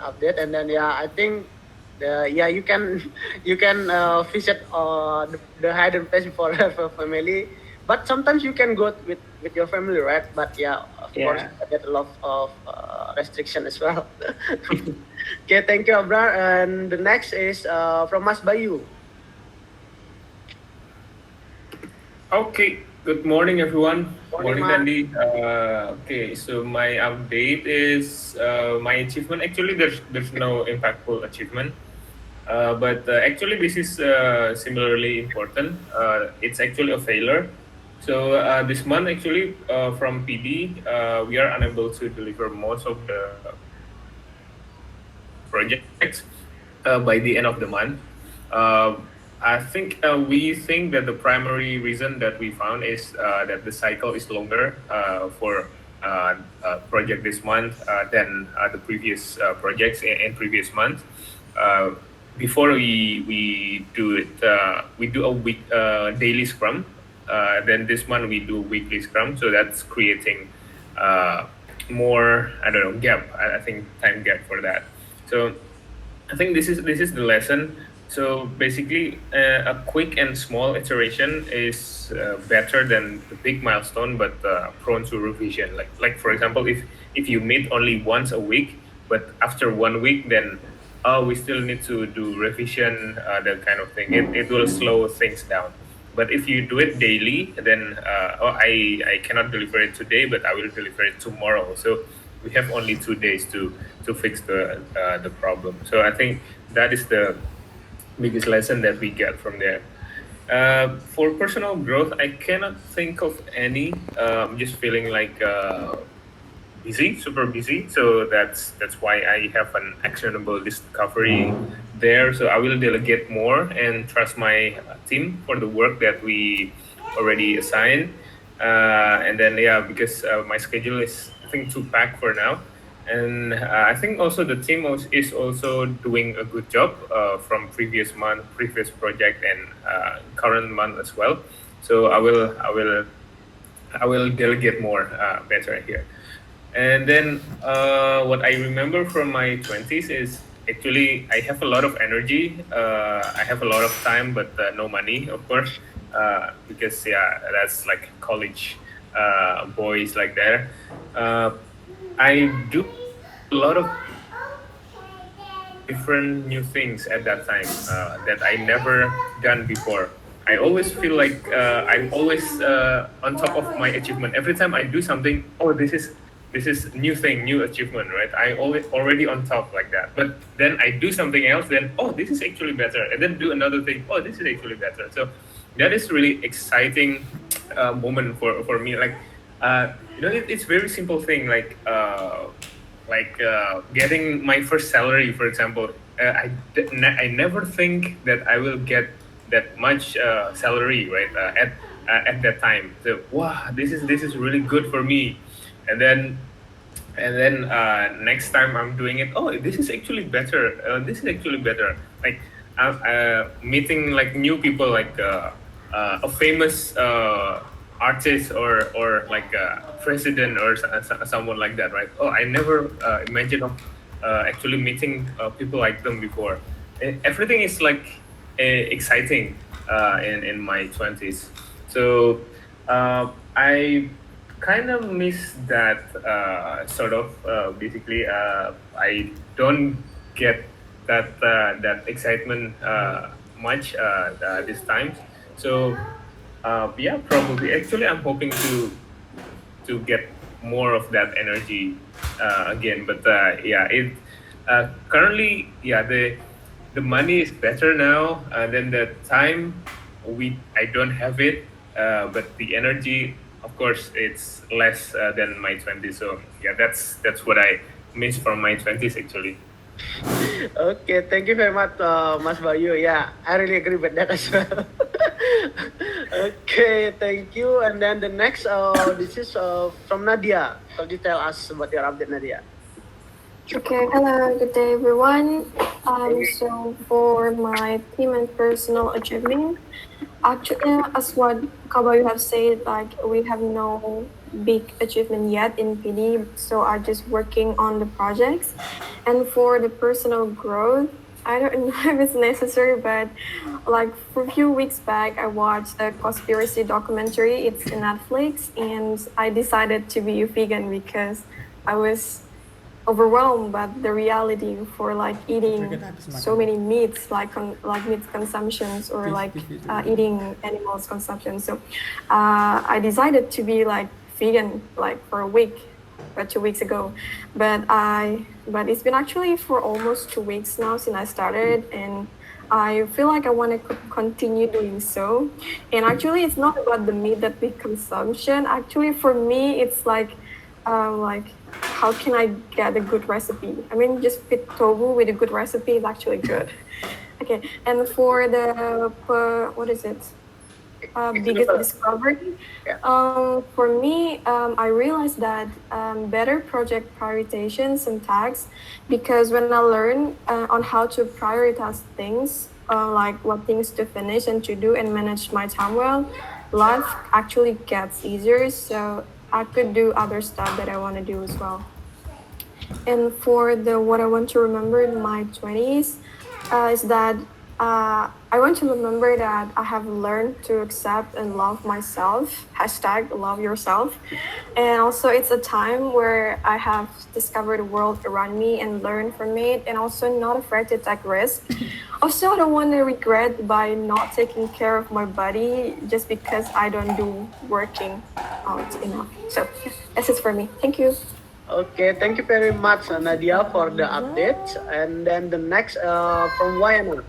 [SPEAKER 1] update. And then yeah, I think yeah, you can you can visit the hidden place before have a family. But sometimes you can go with your family, right? But yeah, of course,
[SPEAKER 11] Yeah.
[SPEAKER 1] get a lot of restriction as well. Okay, thank you, Abrar. And the next is from Mas Bayu.
[SPEAKER 12] Okay. Good morning, everyone.
[SPEAKER 1] Morning,
[SPEAKER 12] Morning,
[SPEAKER 1] Mas.
[SPEAKER 12] Tandy. Okay, so my update is my achievement. Actually, there's no impactful achievement, but actually this is similarly important. It's actually a failure. So this month, actually, from PD, we are unable to deliver most of the projects by the end of the month. I think we think that the primary reason that we found is that the cycle is longer for project this month than the previous projects in previous months. Uh, Before we do it, we do a week daily scrum. Then this month we do weekly scrum, so that's creating more, I don't know, gap. I think time gap for that. So I think this is the lesson. So basically, a quick and small iteration is better than the big milestone, but prone to revision. Like for example, if you meet only once a week, but after 1 week, then we still need to do revision, that kind of thing. It will slow things down. But if you do it daily, then I cannot deliver it today, but I will deliver it tomorrow. So we have only 2 days to fix the problem. So I think that is the biggest lesson that we get from there. For personal growth, I cannot think of any. I'm just feeling like busy, super busy. So that's why I have an actionable discovery there. So I will delegate more and trust my team for the work that we already assigned. And then yeah, because my schedule is I think too packed for now. And I think also the team is also doing a good job from previous month, previous project, and current month as well. So I will delegate more better here. And then what I remember from my 20s is actually I have a lot of energy. I have a lot of time, but no money, of course, because yeah, that's like college boys like there. Uh, I do a lot of different new things at that time that I never done before. I always feel like I'm always on top of my achievement. Every time I do something, oh, this is new thing, new achievement, right? I always already on top like that. But then I do something else, then oh, this is actually better, and then do another thing. Oh, this is actually better. So that is really exciting moment for me. Like it's very simple thing like getting my first salary, for example. I never think that I will get that much salary, right? At that time. So wow, this is really good for me. And then next time I'm doing it, oh, this is actually better. This is actually better. Like meeting like new people, like a famous artist or like a president or someone like that, right? Oh, I never imagined of actually meeting people like them before. Everything is like exciting in my 20s. So I kind of miss that sort of basically I don't get that excitement much this time. So yeah, probably. Actually, I'm hoping to get more of that energy again. But yeah, it currently, yeah, the money is better now. Then the time I don't have it, but the energy, of course, it's less than my 20s. So yeah, that's what I miss from my 20s actually.
[SPEAKER 1] Okay, thank you very much, Mas Bayu. Yeah, I really agree with that as well. Okay, thank you. And then the next, this is from Nadia. Could you tell us about your update, Nadia?
[SPEAKER 4] Okay, hello, good day everyone. So for my team and personal achievement, actually, as what Kabayu have said, like we have no big achievement yet in PD, so I'm just working on the projects. And for the personal growth, I don't know if it's necessary, but like for a few weeks back, I watched a conspiracy documentary. It's in Netflix, and I decided to be a vegan because I was overwhelmed by the reality for like eating so many meats, like meat consumptions or like eating animals consumption. So I decided to be like vegan like for a week, 2 weeks ago, but it's been actually for almost 2 weeks now since I started, and I feel like I want to continue doing so. And actually, it's not about the meat that we consumption. Actually, for me, it's like how can I get a good recipe? I mean, just fit tofu with a good recipe is actually good. Okay, and for the what is it? Biggest discovery.
[SPEAKER 1] Yeah.
[SPEAKER 4] For me, I realized that better project prioritization syntax, because when I learn on how to prioritize things, like what things to finish and to do and manage my time well, life actually gets easier. So I could do other stuff that I want to do as well. And for the what I want to remember in my 20s is that I want to remember that I have learned to accept and love myself. Hashtag love yourself. And also, it's a time where I have discovered the world around me and learned from it, and also not afraid to take risks. Also, I don't want to regret by not taking care of my body just because I don't do working out enough. So, yeah, that's it for me. Thank you.
[SPEAKER 1] Okay, thank you very much, Nadia, for the update. And then the next from Wayana.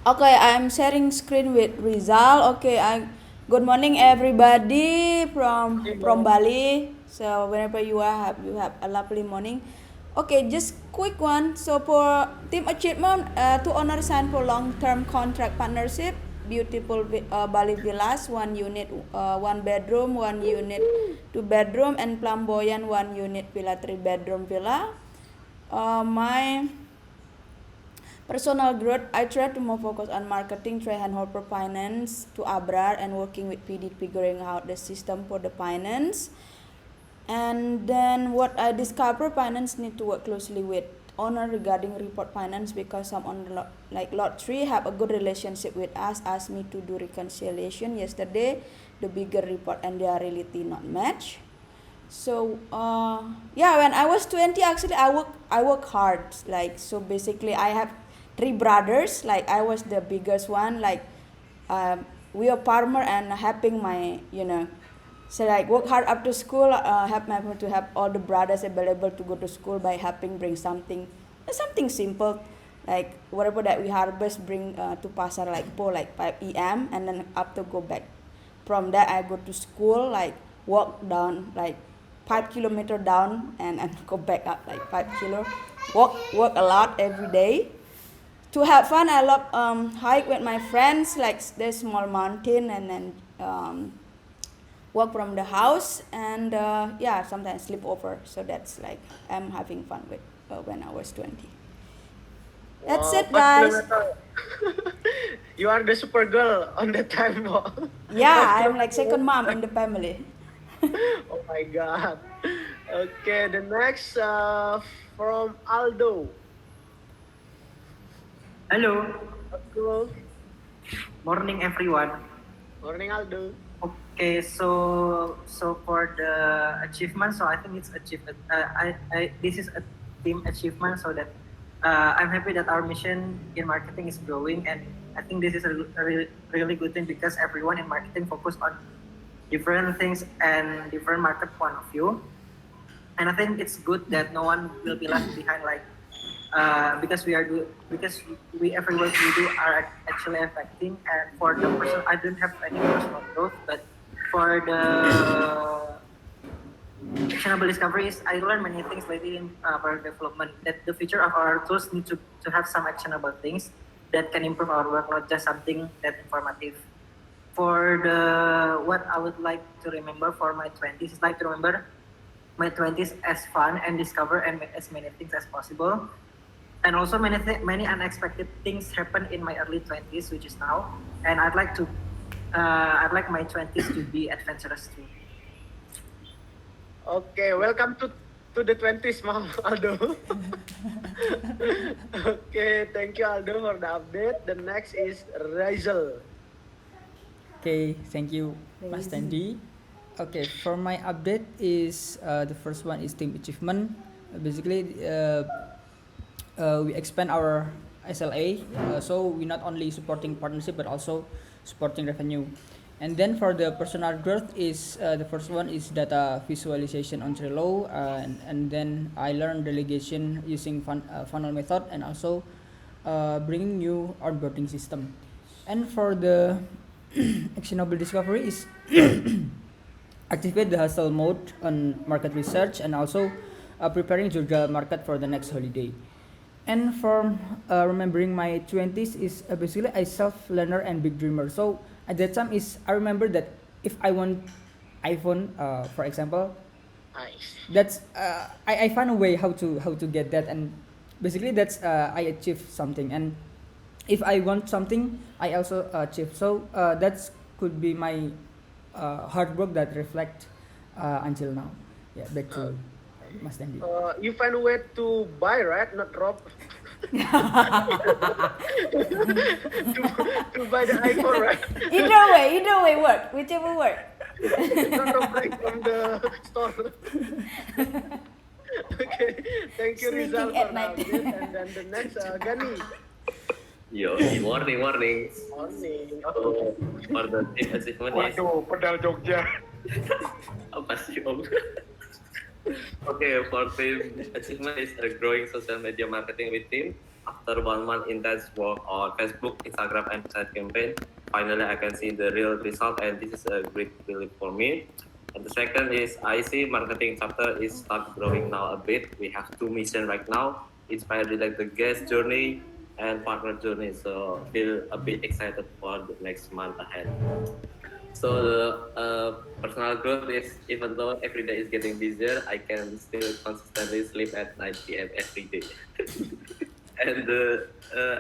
[SPEAKER 13] Okay, I'm sharing screen with Rizal. Okay, good morning everybody from Bali. So whenever you have a lovely morning. Okay, just quick one. So for team achievement, to honor sign for long-term contract partnership, beautiful Bali villas, one unit, one bedroom, one unit, two bedroom, and flamboyant one unit villa, three bedroom villa. My personal growth, I try to more focus on marketing, try and hold for finance to Abrar and working with PD figuring out the system for the finance. And then what I discover, finance need to work closely with owner regarding report finance, because some on like lot 3 have a good relationship with us, asked me to do reconciliation yesterday, the bigger report and their reality not match. So yeah, when I was 20, actually I work hard, like, so basically I have 3 brothers, like I was the biggest one, like we are farmer and helping my, so like work hard up to school, help my family to have all the brothers available to go to school by helping bring something simple, like whatever that we harvest bring to pasar, like po like 5 a.m. and then up to go back. From there I go to school, like walk down like 5 kilometer down and go back up like 5 kilo. Work a lot every day. To have fun, I love hike with my friends, like the small mountain, and then walk from the house, and yeah, sometimes sleep over. So that's like I'm having fun with when I was 20. That's it,
[SPEAKER 1] 5
[SPEAKER 13] guys.
[SPEAKER 1] kilometer. You are the super girl on that time.
[SPEAKER 13] Yeah, I'm like second mom in the family.
[SPEAKER 1] Oh my god. Okay, the next from Aldo.
[SPEAKER 14] Hello,
[SPEAKER 1] Hello.
[SPEAKER 14] morning everyone.
[SPEAKER 1] Morning, Aldo.
[SPEAKER 14] Okay, so for the achievement, so I think it's achievement. This is a team achievement, so that I'm happy that our mission in marketing is growing, and I think this is a really good thing, because everyone in marketing focus on different things and different market point of view, and I think it's good that no one will be left behind, like because we every work we do are actually affecting. And for the person, I don't have any personal growth, but for the actionable discoveries, I learned many things lately in product development, that the future of our tools need to have some actionable things that can improve our work, not just something that informative. For the what I would like to remember for my 20s is like to remember my 20s as fun and discover and make as many things as possible. And also many unexpected things happen in my early 20s, which is now. And I'd like my 20s to be adventurous too.
[SPEAKER 1] Okay, welcome to the 20s, Mom, Aldo. Okay, thank you, Aldo, for the update. The next is Rizal.
[SPEAKER 15] Okay, thank you, Mas Tandy. Okay, for my update is the first one is team achievement. Basically, we expand our SLA, so we not only supporting partnership but also supporting revenue. And then for the personal growth is the first one is data visualization on Trello, and then I learned delegation using funnel method, and also bringing new onboarding system. And for the actionable discovery is activate the hustle mode on market research, and also preparing Georgia market for the next holiday. And from remembering my 20s is basically I self learner and big dreamer. So at that time is I remember that if I want iPhone, for example,
[SPEAKER 1] Nice.
[SPEAKER 15] that's I find a way how to get that, and basically that's I achieve something. And if I want something, I also achieve. So that's could be my hard work that reflect until now. Yeah, back
[SPEAKER 1] Uh,
[SPEAKER 15] to Mas Dendi.
[SPEAKER 1] you find a way to buy, right? Not drop. To buy the iPhone, right?
[SPEAKER 13] Either way work, whichever work.
[SPEAKER 1] Not to break from the store. Okay, thank you Rizal
[SPEAKER 13] Sneaking
[SPEAKER 1] for
[SPEAKER 13] at
[SPEAKER 1] the
[SPEAKER 13] night.
[SPEAKER 1] update. And then the next, Gani.
[SPEAKER 16] Yo, morning, morning.
[SPEAKER 1] Morning.
[SPEAKER 16] So, for the team achievement is
[SPEAKER 5] Waduh, pedal Jogja.
[SPEAKER 16] apa sih Om? Okay, for team achievement is growing social media marketing with team. After 1 month intense work on Facebook, Instagram, and website campaign, finally I can see the real result, and this is a great relief for me. And the second is I see marketing chapter is start growing now a bit. We have 2 missions right now. Inspired like the guest journey and partner journey. So feel a bit excited for the next month ahead. So the personal growth is even though every day is getting busier, I can still consistently sleep at 9 p.m. every day. And the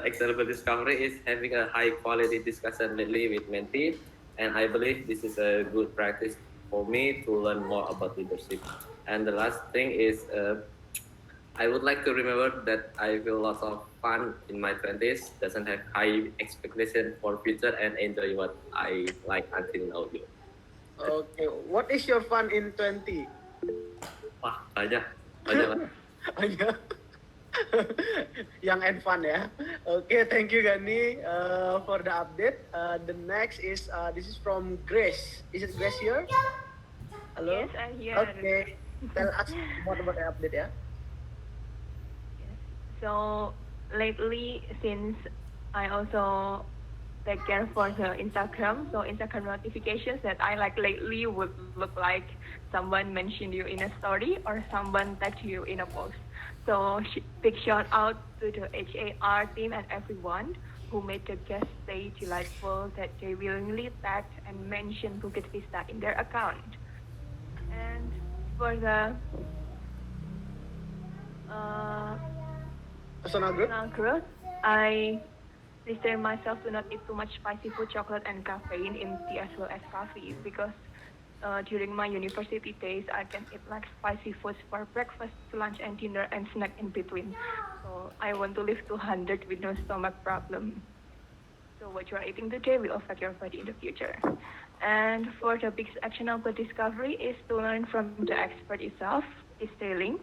[SPEAKER 16] external discovery is having a high quality discussion lately with mentee, and I believe this is a good practice for me to learn more about leadership. And the last thing is I would like to remember that I feel lots of fun in my 20s, doesn't have high expectation for future, and enjoy what I like until now.
[SPEAKER 1] Okay, what is your fun in 20?
[SPEAKER 16] Wah, banyak banget.
[SPEAKER 1] Hanya young and fun ya. Okay, thank you Gani for the update. The next is this is from Grace. Is it Grace here? Hello.
[SPEAKER 8] Yes, I'm here.
[SPEAKER 1] Okay, tell us more about the update ya.
[SPEAKER 8] So lately, since I also take care for the Instagram, so Instagram notifications that I like lately would look like someone mentioned you in a story or someone tagged you in a post. So big shout out to the HAR team and everyone who made the guest stay delightful, that they willingly tagged and mentioned Bukit Vista in their account. And for the
[SPEAKER 1] personal
[SPEAKER 8] growth, I restrain myself to not eat too much spicy food, chocolate, and caffeine in tea as well as coffee, because during my university days, I can eat like spicy foods for breakfast, lunch, and dinner, and snack in between. So I want to live to 100 with no stomach problem. So what you are eating today will affect your body in the future. And for the big actionable discovery is to learn from the expert itself, is sailing.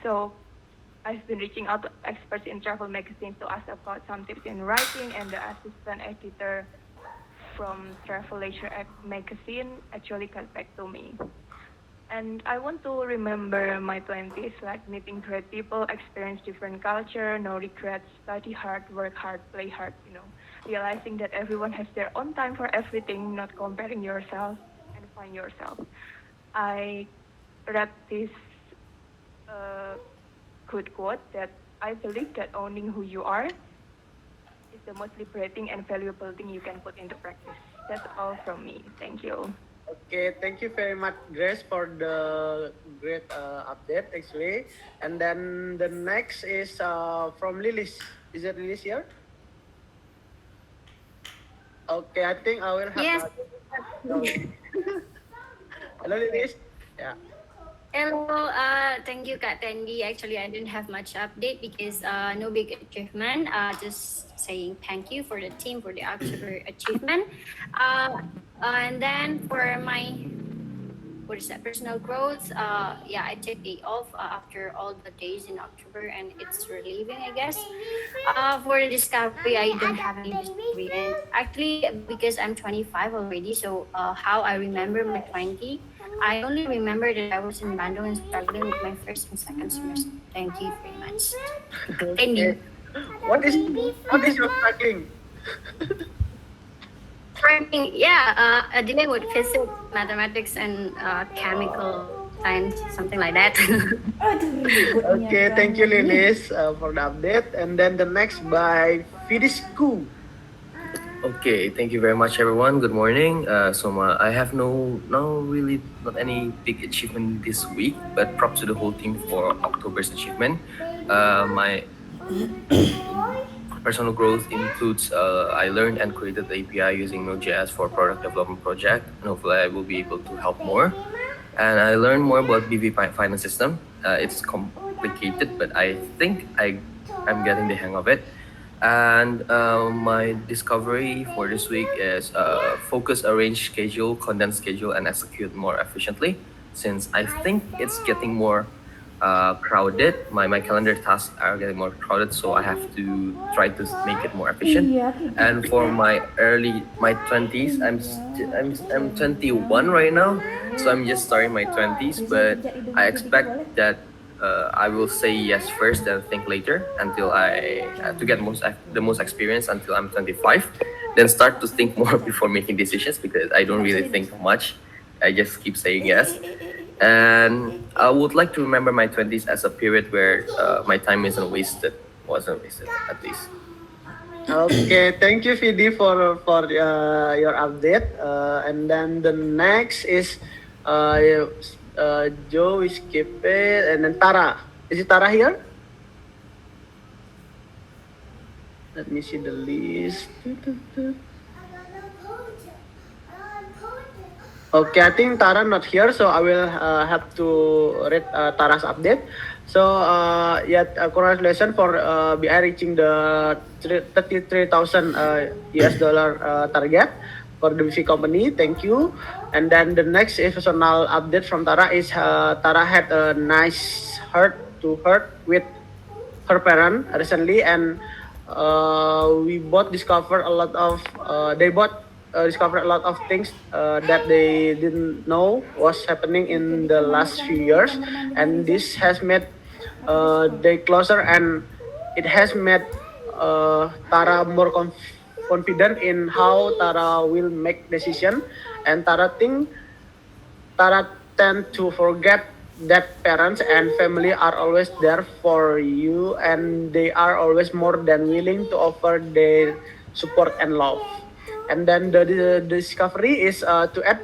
[SPEAKER 8] So I've been reaching out to experts in travel magazines to ask about some tips in writing, and the assistant editor from Travel Leisure magazine actually got back to me. And I want to remember my 20s, like meeting great people, experience different culture, no regrets, study hard, work hard, play hard, realizing that everyone has their own time for everything, not comparing yourself, and find yourself. I read this good quote that I believe that owning who you are is the most liberating and valuable thing you can put into practice. That's all from me. Thank you.
[SPEAKER 1] Okay, thank you very much, Grace, for the great update, actually. And then the next is from Lilis. Is it Lilis here? Okay, I think I will have.
[SPEAKER 17] Yes.
[SPEAKER 1] Hello, Lilis. Yeah.
[SPEAKER 17] Hello, thank you, Kak Tandy. Actually, I didn't have much update because no big achievement. Just saying thank you for the team for the achievement. And then for my what is that, personal growth. Yeah, I take day off after all the days in October, and it's relieving, I guess. For the discovery, I don't have any discovery, and actually, because I'm 25 already, so how I remember my 20, I only remember that I was in Bandung and struggling with my first and second semester. Thank you very much.
[SPEAKER 1] Okay.
[SPEAKER 17] Andy.
[SPEAKER 1] What is your struggling?
[SPEAKER 17] Struggling, yeah, dealing with physics, mathematics, and chemical science, something like that.
[SPEAKER 1] Okay, thank you, Lilis, for the update. And then the next by Fidisku.
[SPEAKER 18] Okay, thank you very much, everyone. Good morning. I have really not any big achievement this week, but props to the whole team for October's achievement. My personal growth includes I learned and created the API using Node.js for product development project, and hopefully I will be able to help more. And I learned more about BV finance system. It's complicated, but I think I'm getting the hang of it. And my discovery for this week is focus, arrange schedule, condense schedule, and execute more efficiently. Since I think it's getting more crowded, my calendar tasks are getting more crowded, so I have to try to make it more efficient. And for my 20s, I'm 21 right now, so I'm just starting my 20s, but I expect that I will say yes first and think later until to get the most experience until I'm 25, then start to think more before making decisions because I don't really think much. I just keep saying yes. And I would like to remember my 20s as a period where my time wasn't wasted at least.
[SPEAKER 1] Okay, thank you, Fidi, for your update. And then the next is Joe, we skip it, and then Tara. Is it Tara here? Let me see the list. Okay, I think Tara not here, so I will have to read Tara's update. So congratulations for BI reaching the 33,000 US dollar target for the BV company. Thank you. And then the next personal update from Tara is Tara had a nice heart to heart with her parent recently, and we both discovered a lot of they both discovered a lot of things that they didn't know was happening in the last few years, and this has made they closer, and it has made Tara more confident in how Tara will make decision, and Tara tend to forget that parents and family are always there for you, and they are always more than willing to offer their support and love. And then the discovery is to add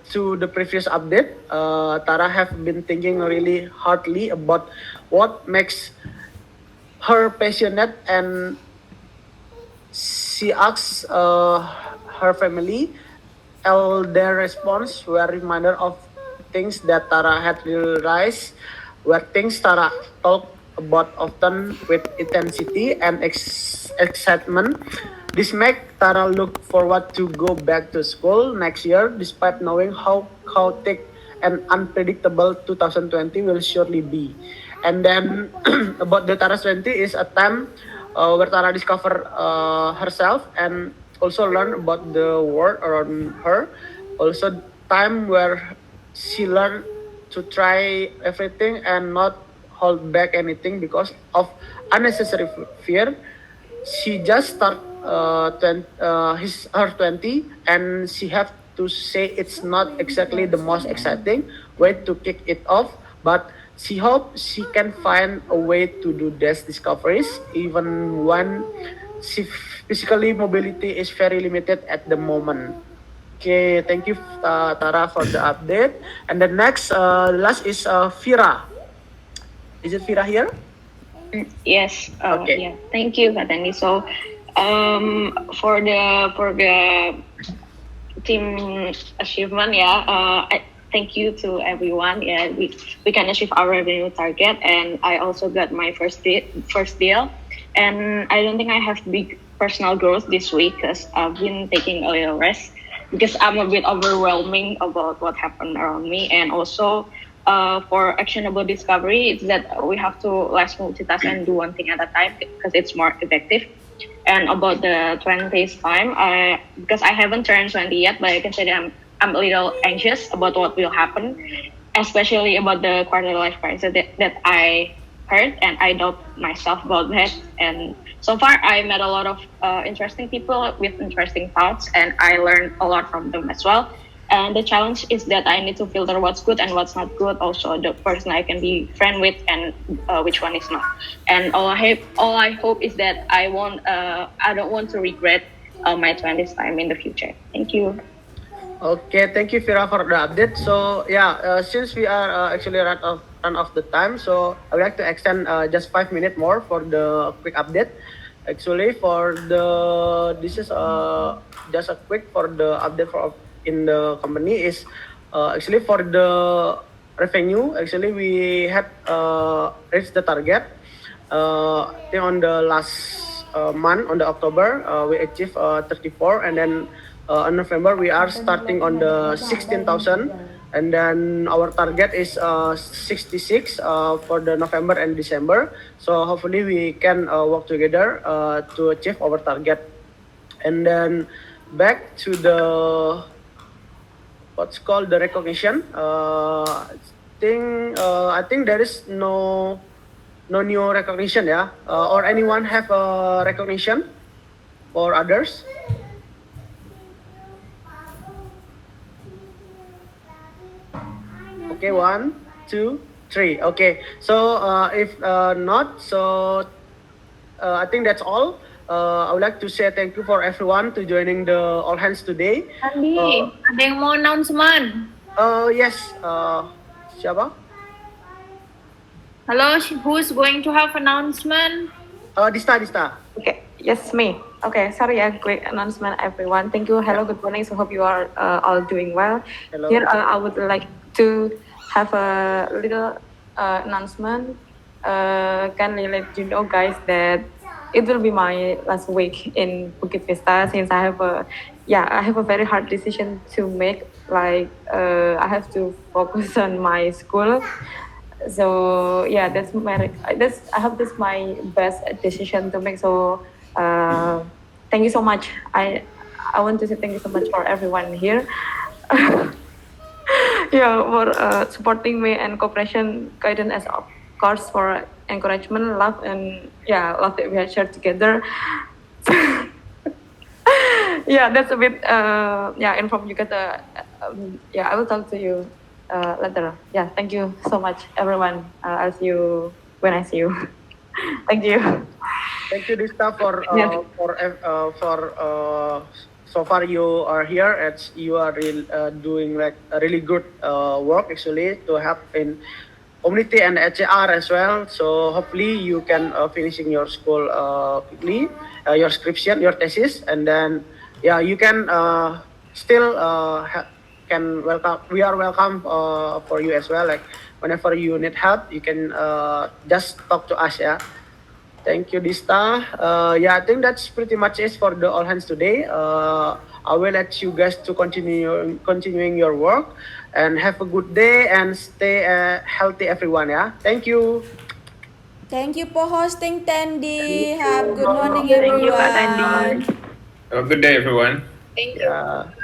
[SPEAKER 1] to the previous update. Tara have been thinking really hardly about what makes her passionate, and she asks her family. All their response were reminder of things that Tara had realized, were things Tara talked about often with intensity and excitement. This make Tara look forward to go back to school next year, despite knowing how chaotic and unpredictable 2020 will surely be. And then about the Tara's 20 is a time where Tara discover herself and also learn about the world around her. Also, time where she learned to try everything and not hold back anything because of unnecessary fear. She just start her 20, and she have to say it's not exactly the most exciting way to kick it off, but she hopes she can find a way to do these discoveries even when she physically mobility is very limited at the moment. Okay, thank you, Tara, for the update. And the next, last is Vira. Is it Vira here?
[SPEAKER 8] Yes.
[SPEAKER 1] Okay.
[SPEAKER 8] Yeah. Thank you, Katani. So, for the team achievement, I thank you to everyone. Yeah, we can achieve our revenue target, and I also got my first deal. And I don't think I have big personal growth this week because I've been taking a little rest.
[SPEAKER 7] because I'm a bit overwhelming about what happened around me. And also for actionable discovery, it's that we have to less multitask and do one thing at a time because it's more effective. And about the 20s time, because I haven't turned 20 yet, but I can say that I'm a little anxious about what will happen, especially about the quarter life crisis that I heard, and I doubt myself about that. And so far, I met a lot of interesting people with interesting thoughts, and I learned a lot from them as well. And the challenge is that I need to filter what's good and what's not good. Also, the person I can be friend with and which one is not. And all I hope is that I don't want to regret my 20s time in the future. Thank you.
[SPEAKER 1] Okay, thank you, Vira, for the update. So yeah, since we are actually run off the time, so I would like to extend just 5 minutes more for the quick update. Actually, for the this is just a quick for the update for in the company is actually for the revenue. Actually, we had reached the target. I think on the last month, on the October, we achieved 34, and then in November we are starting on the 16,000, and then our target is 66 for the November and December. So hopefully we can work together to achieve our target. And then back to the what's called the recognition. I think there is no new recognition, yeah. Or anyone have a recognition for others? Okay, one, two, three. Okay, so if not, so I think that's all. I would like to say thank you for everyone to joining the All Hands today.
[SPEAKER 2] Andi, ada yang mau announcement?
[SPEAKER 1] Yes. Siapa?
[SPEAKER 2] Hello, who's going to have announcement?
[SPEAKER 1] Dista.
[SPEAKER 19] Okay, yes, me. Okay, sorry, a quick announcement, everyone. Thank you. Hello, good morning. So hope you are all doing well.
[SPEAKER 1] Hello.
[SPEAKER 19] Here, I would like to have a little announcement. Can I let you know, guys, that it will be my last week in Bukit Vista since I have a very hard decision to make. Like, I have to focus on my school. So yeah, I hope that's my best decision to make. So thank you so much. I want to say thank you so much for everyone here. Yeah, for supporting me and cooperation, guidance, as of course for encouragement, love, and love that we have shared together. Yeah, that's a bit inform you get I will talk to you later. Yeah, thank you so much, everyone. I'll see you when I see you. Thank you.
[SPEAKER 1] Thank you, Dista, for
[SPEAKER 19] Yes.
[SPEAKER 1] So far you are here. You are doing like a really good work actually to help in community and HR as well. So hopefully you can finishing your school quickly, your scription, your thesis, and then you can still can welcome. We are welcome for you as well. Like whenever you need help, you can just talk to us. Yeah. Thank you, Dista. I think that's pretty much it for the All Hands today. I will let you guys to continuing your work, and have a good day and stay healthy, everyone. Yeah. Thank you.
[SPEAKER 13] Thank you for hosting, Tandy. Have good morning,
[SPEAKER 19] Thank you, Kak
[SPEAKER 13] everyone.
[SPEAKER 19] Tandy.
[SPEAKER 12] Have a good day, everyone.
[SPEAKER 3] Thank you.
[SPEAKER 1] Yeah.